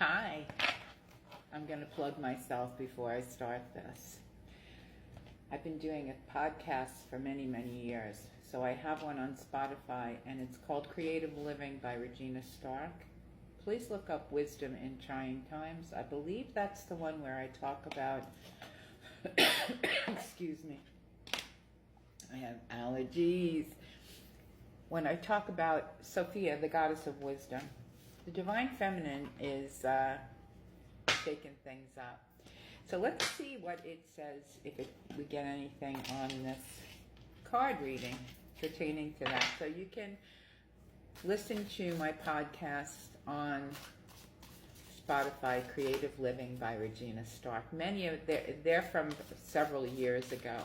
Hi. I'm going to plug myself before I start this. I've been doing a podcast for many, many years. So I have one on Spotify, and it's called Creative Living by Regina Stark. Please look up Wisdom in Trying Times. I believe that's the one where I talk about, excuse me, I have allergies. When I talk about Sophia, the goddess of wisdom, the divine feminine is shaking things up. So let's see what it says, if we get anything on this card reading pertaining to that. So you can listen to my podcast on Spotify, Creative Living by Regina Stark. Many of they're from several years ago.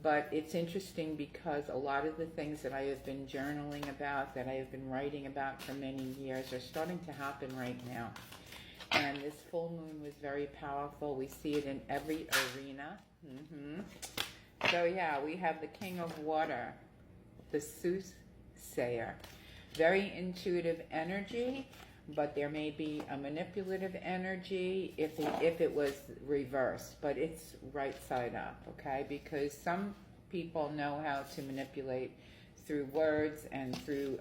But it's interesting because a lot of the things that I have been journaling about, that I have been writing about for many years, are starting to happen right now. And this full moon was very powerful. We see it in every arena. So yeah, we have the King of Water, the soothsayer. Very intuitive energy, but there may be a manipulative energy if it was reversed, but it's right side up, okay? Because some people know how to manipulate through words and through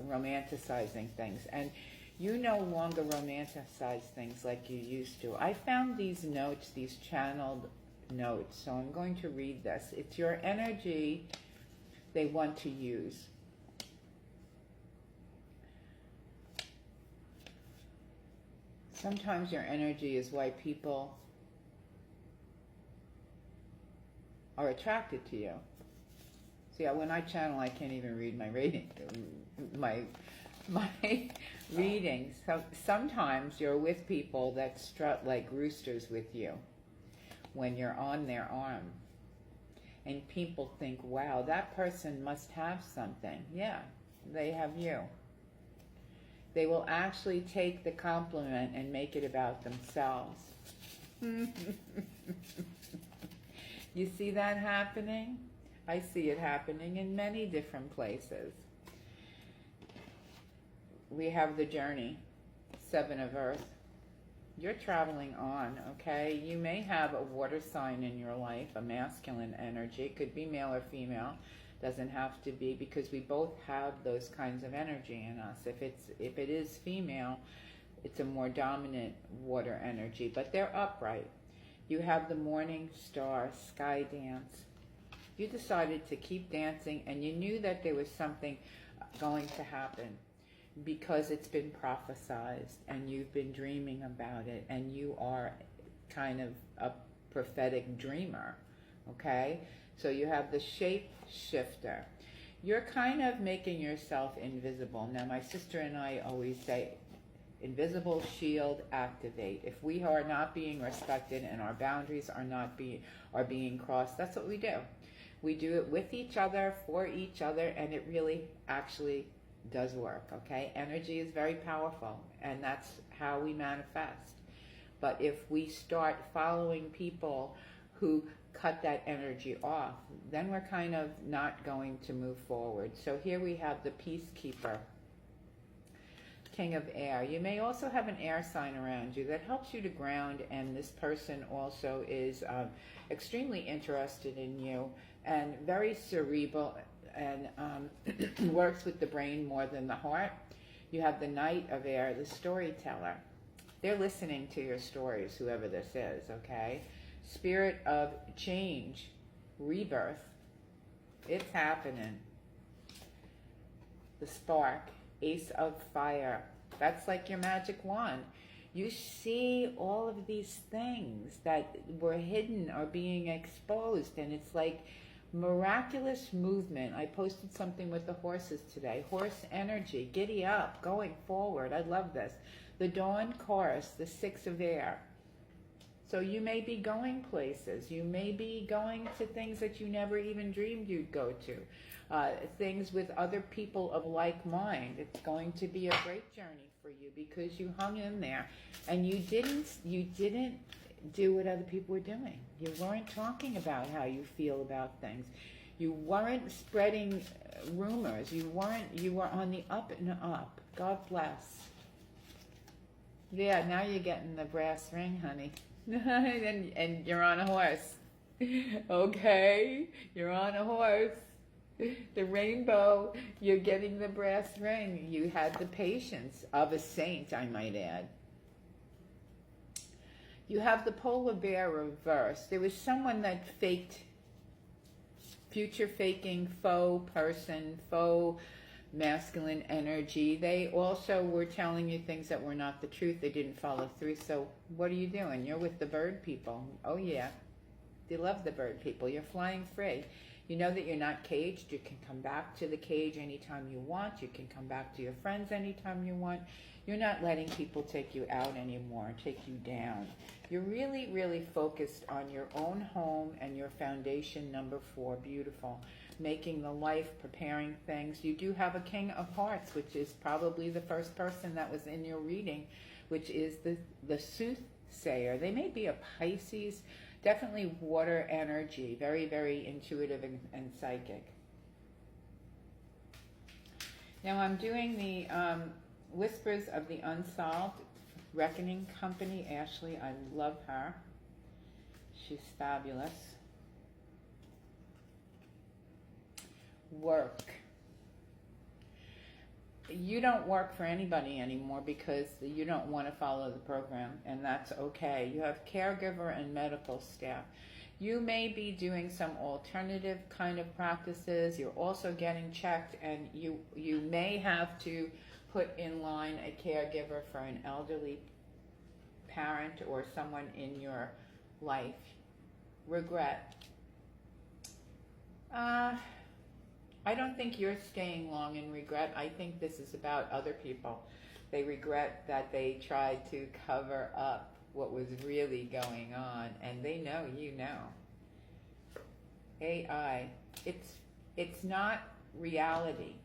romanticizing things. And you no longer romanticize things like you used to. I found these notes, these channeled notes, so I'm going to read this. It's your energy they want to use. Sometimes your energy is why people are attracted to you. See, when I channel, I can't even read my readings. So sometimes you're with people that strut like roosters with you when you're on their arm. And people think, wow, that person must have something. Yeah, they have you. They will actually take the compliment and make it about themselves. You see that happening? I see it happening in many different places. We have the journey, 7 of Earth. You're traveling on, okay? You may have a water sign in your life, a masculine energy. It could be male or female. Doesn't have to be, because we both have those kinds of energy in us. If it is female, it's a more dominant water energy, but they're upright. You have the morning star, sky dance. You decided to keep dancing, and you knew that there was something going to happen because it's been prophesized and you've been dreaming about it, and you are kind of a prophetic dreamer, okay? So you have the shape shifter. You're kind of making yourself invisible. Now, my sister and I always say, invisible shield activate. If we are not being respected and our boundaries are being crossed, that's what we do. We do it with each other, for each other, and it really actually does work, okay? Energy is very powerful, and that's how we manifest. But if we start following people who cut that energy off, then we're kind of not going to move forward. So here we have the peacekeeper, King of Air. You may also have an air sign around you that helps you to ground, and this person also is extremely interested in you and very cerebral and works with the brain more than the heart. You have the Knight of Air, the storyteller. They're listening to your stories, whoever this is, okay? Spirit of change, rebirth, it's happening. The spark, Ace of Fire, that's like your magic wand. You see all of these things that were hidden are being exposed, and it's like miraculous movement. I posted something with the horses today. Horse energy, giddy up, going forward. I love this. The Dawn Chorus, the 6 of Air. So you may be going places. You may be going to things that you never even dreamed you'd go to. Things with other people of like mind. It's going to be a great journey for you because you hung in there and you didn't do what other people were doing. You weren't talking about how you feel about things. You weren't spreading rumors. You were on the up and up. God bless. Yeah, now you're getting the brass ring, honey. And you're on a horse. Okay, you're on a horse. The rainbow, you're getting the brass ring. You had the patience of a saint, I might add. You have the polar bear reversed. There was someone that faked, future faking, faux person, faux masculine energy. They also were telling you things that were not the truth. They didn't follow through. So what are you doing? You're with the bird people. Oh yeah, they love the bird people. You're flying free. You know that you're not caged. You can come back to the cage anytime you want. You can come back to your friends anytime you want. You're not letting people take you out anymore, take you down. You're really, really focused on your own home and your foundation, number 4. Beautiful. Making the life, preparing things. You do have a King of Hearts, which is probably the first person that was in your reading, which is the soothsayer. They may be a Pisces, definitely water energy, very, very intuitive and psychic. Now I'm doing the Whispers of the Unsolved Reckoning Company. Ashley, I love her. She's fabulous. Work. You don't work for anybody anymore because you don't want to follow the program, and that's okay. You have caregiver and medical staff. You may be doing some alternative kind of practices. You're also getting checked, and you may have to put in line a caregiver for an elderly parent or someone in your life. Regret. I don't think you're staying long in regret. I think this is about other people. They regret that they tried to cover up what was really going on, and they know you know. AI, it's not reality,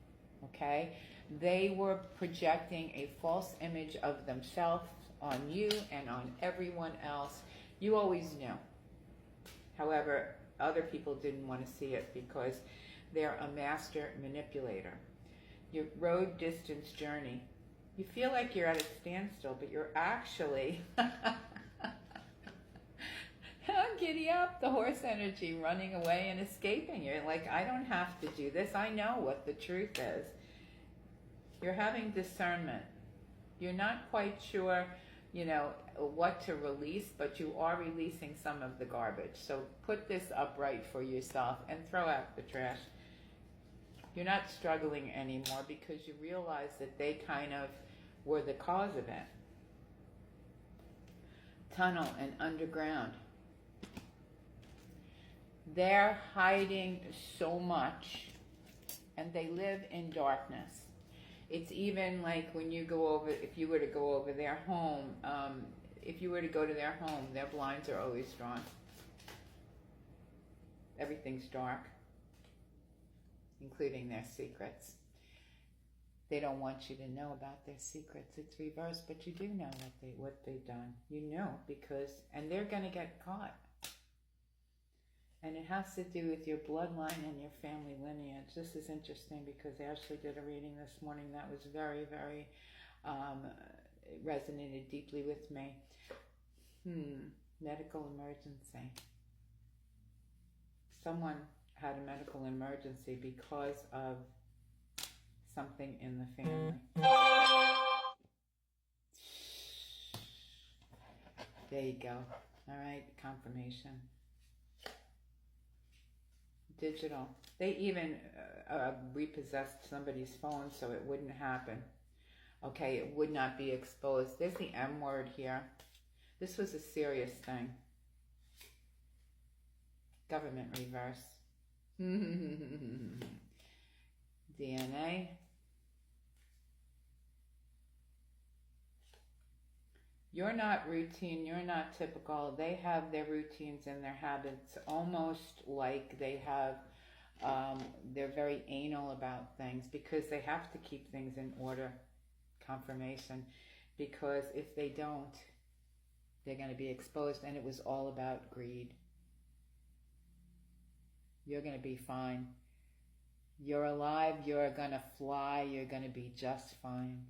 okay? They were projecting a false image of themselves on you and on everyone else. You always knew. However, other people didn't want to see it because they're a master manipulator. Your road distance journey. You feel like you're at a standstill, but you're actually giddy up, the horse energy, running away and escaping. You're like, I don't have to do this. I know what the truth is. You're having discernment. You're not quite sure, what to release, but you are releasing some of the garbage. So put this upright for yourself and throw out the trash. You're not struggling anymore because you realize that they kind of were the cause of it. Tunnel and underground. They're hiding so much, and they live in darkness. It's even like when you go over, if you were to go over their home, if you were to go to their home, their blinds are always drawn. Everything's dark, including their secrets. They don't want you to know about their secrets. It's reversed, but you do know what they've done. You know, and they're going to get caught. And it has to do with your bloodline and your family lineage. This is interesting because Ashley did a reading this morning that was very, very, resonated deeply with me. Medical emergency. Someone had a medical emergency because of something in the family. There you go. All right, confirmation. Digital. They even repossessed somebody's phone so it wouldn't happen. Okay, it would not be exposed. There's the M word here. This was a serious thing. Government reverse. DNA. You're not routine, you're not typical. They have their routines and their habits almost like they have, they're very anal about things because they have to keep things in order. Confirmation. Because if they don't, they're going to be exposed, and it was all about greed. You're going to be fine. You're alive, you're going to fly, you're going to be just fine.